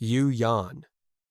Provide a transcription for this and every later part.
You yawn.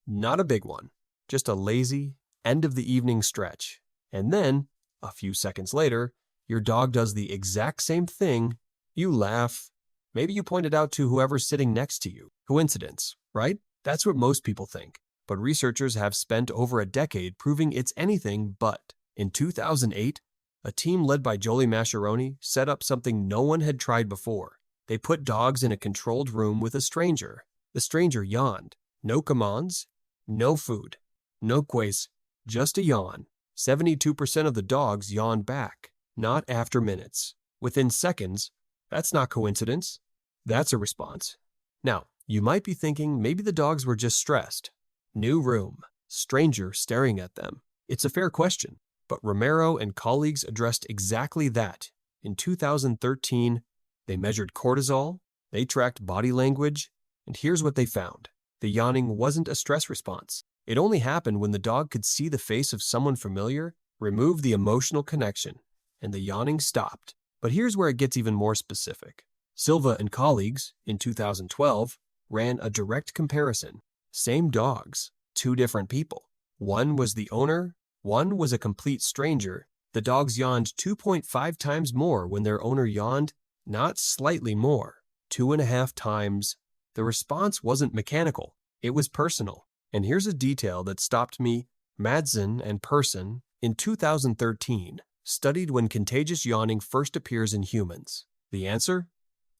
Not a big one, just a lazy, end-of-the-evening stretch. And then, a few seconds later, your dog does the exact same thing. You laugh. Maybe you point it out to whoever's sitting next to you. Coincidence, right? That's what most people think. But researchers have spent over a decade proving it's anything but. In 2008, a team led by Joly-Mascheroni set up something no one had tried before. They put dogs in a controlled room with a stranger. The stranger yawned. No commands, no food, no quiz, just a yawn. 72% of the dogs yawned back, not after minutes. Within seconds. That's not coincidence. That's a response. Now, you might be thinking maybe the dogs were just stressed. New room, stranger staring at them. It's a fair question, but Romero and colleagues addressed exactly that. In 2013, they measured cortisol, they tracked body language, and here's what they found. The yawning wasn't a stress response. It only happened when the dog could see the face of someone familiar, remove the emotional connection, and the yawning stopped. But here's where it gets even more specific. Silva and colleagues, in 2012, ran a direct comparison. Same dogs, two different people. One was the owner, one was a complete stranger. The dogs yawned 2.5 times more when their owner yawned, not slightly more, 2.5 times. The response wasn't mechanical, it was personal. And here's a detail that stopped me. Madsen Persson, in 2013, studied when contagious yawning first appears in humans. The answer?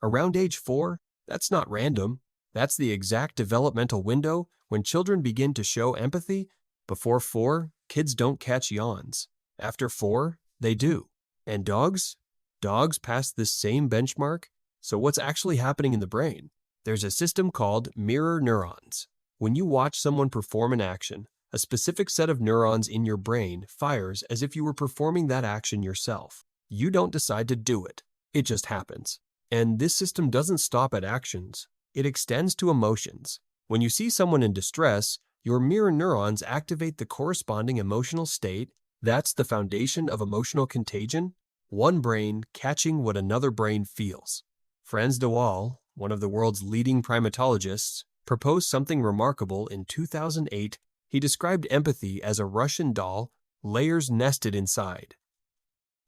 Around age 4? That's not random. That's the exact developmental window when children begin to show empathy. Before 4, kids don't catch yawns. After 4, they do. And dogs? Dogs pass this same benchmark. So what's actually happening in the brain? There's a system called mirror neurons. When you watch someone perform an action, a specific set of neurons in your brain fires as if you were performing that action yourself. You don't decide to do it. It just happens. And this system doesn't stop at actions. It extends to emotions. When you see someone in distress, your mirror neurons activate the corresponding emotional state. That's the foundation of emotional contagion. One brain catching what another brain feels. Frans de Waal, one of the world's leading primatologists, proposed something remarkable in 2008. He described empathy as a Russian doll, layers nested inside.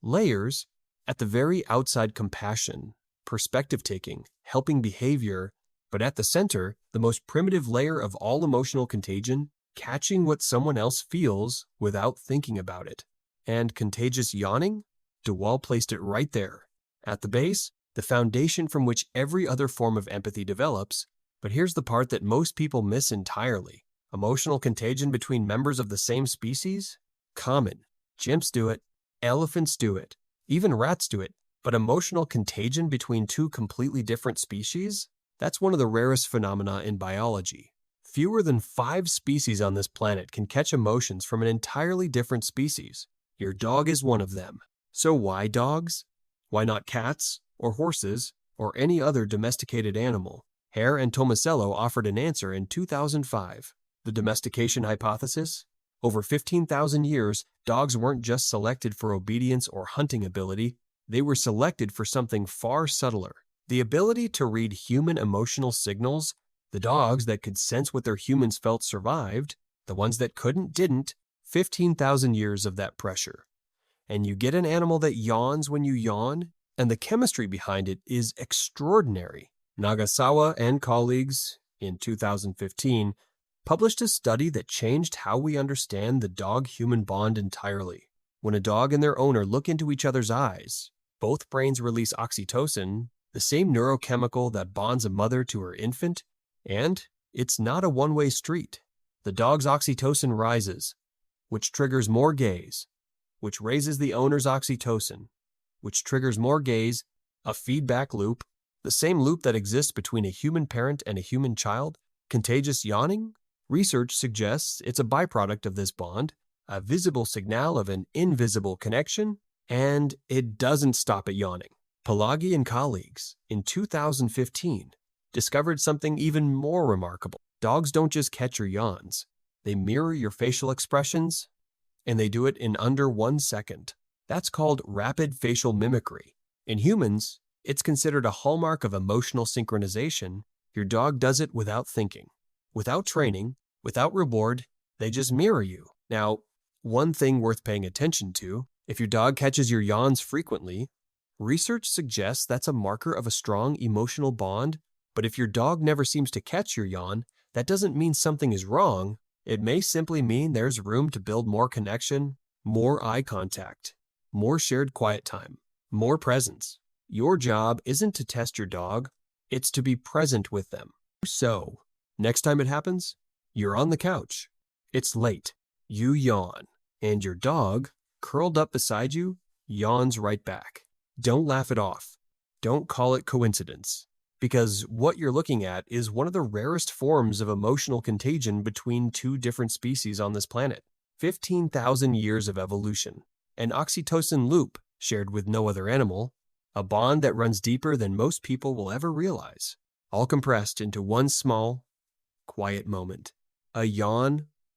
Layers, at the very outside compassion, perspective-taking, helping behavior, but at the center, the most primitive layer of all emotional contagion, catching what someone else feels without thinking about it. And contagious yawning? De Waal placed it right there. At the base, the foundation from which every other form of empathy develops. But here's the part that most people miss entirely. Emotional contagion between members of the same species? Common. Chimps do it. Elephants do it. Even rats do it. But emotional contagion between two completely different species? That's one of the rarest phenomena in biology. Fewer than 5 species on this planet can catch emotions from an entirely different species. Your dog is one of them. So why dogs? Why not cats, or horses, or any other domesticated animal? Hare and Tomasello offered an answer in 2005. The domestication hypothesis? Over 15,000 years, dogs weren't just selected for obedience or hunting ability. They were selected for something far subtler. The ability to read human emotional signals. The dogs that could sense what their humans felt survived. The ones that couldn't didn't. 15,000 years of that pressure. And you get an animal that yawns when you yawn, and the chemistry behind it is extraordinary. Nagasawa and colleagues, in 2015, published a study that changed how we understand the dog-human bond entirely. When a dog and their owner look into each other's eyes, both brains release oxytocin, the same neurochemical that bonds a mother to her infant, and it's not a one-way street. The dog's oxytocin rises, which triggers more gaze, which raises the owner's oxytocin, which triggers more gaze, a feedback loop, the same loop that exists between a human parent and a human child. Contagious yawning? Research suggests it's a byproduct of this bond, a visible signal of an invisible connection, and it doesn't stop at yawning. Palagi and colleagues, in 2015, discovered something even more remarkable. Dogs don't just catch your yawns. They mirror your facial expressions, and they do it in under 1 second. That's called rapid facial mimicry. In humans, it's considered a hallmark of emotional synchronization. Your dog does it without thinking. Without training, without reward, they just mirror you. Now, one thing worth paying attention to, if your dog catches your yawns frequently, research suggests that's a marker of a strong emotional bond, but if your dog never seems to catch your yawn, that doesn't mean something is wrong. It may simply mean there's room to build more connection, more eye contact, more shared quiet time, more presence. Your job isn't to test your dog, it's to be present with them. So, next time it happens, you're on the couch. It's late. You yawn, and your dog, curled up beside you, yawns right back. Don't laugh it off. Don't call it coincidence, because what you're looking at is one of the rarest forms of emotional contagion between two different species on this planet. 15,000 years of evolution, an oxytocin loop shared with no other animal, a bond that runs deeper than most people will ever realize, all compressed into one small, quiet moment. A yawn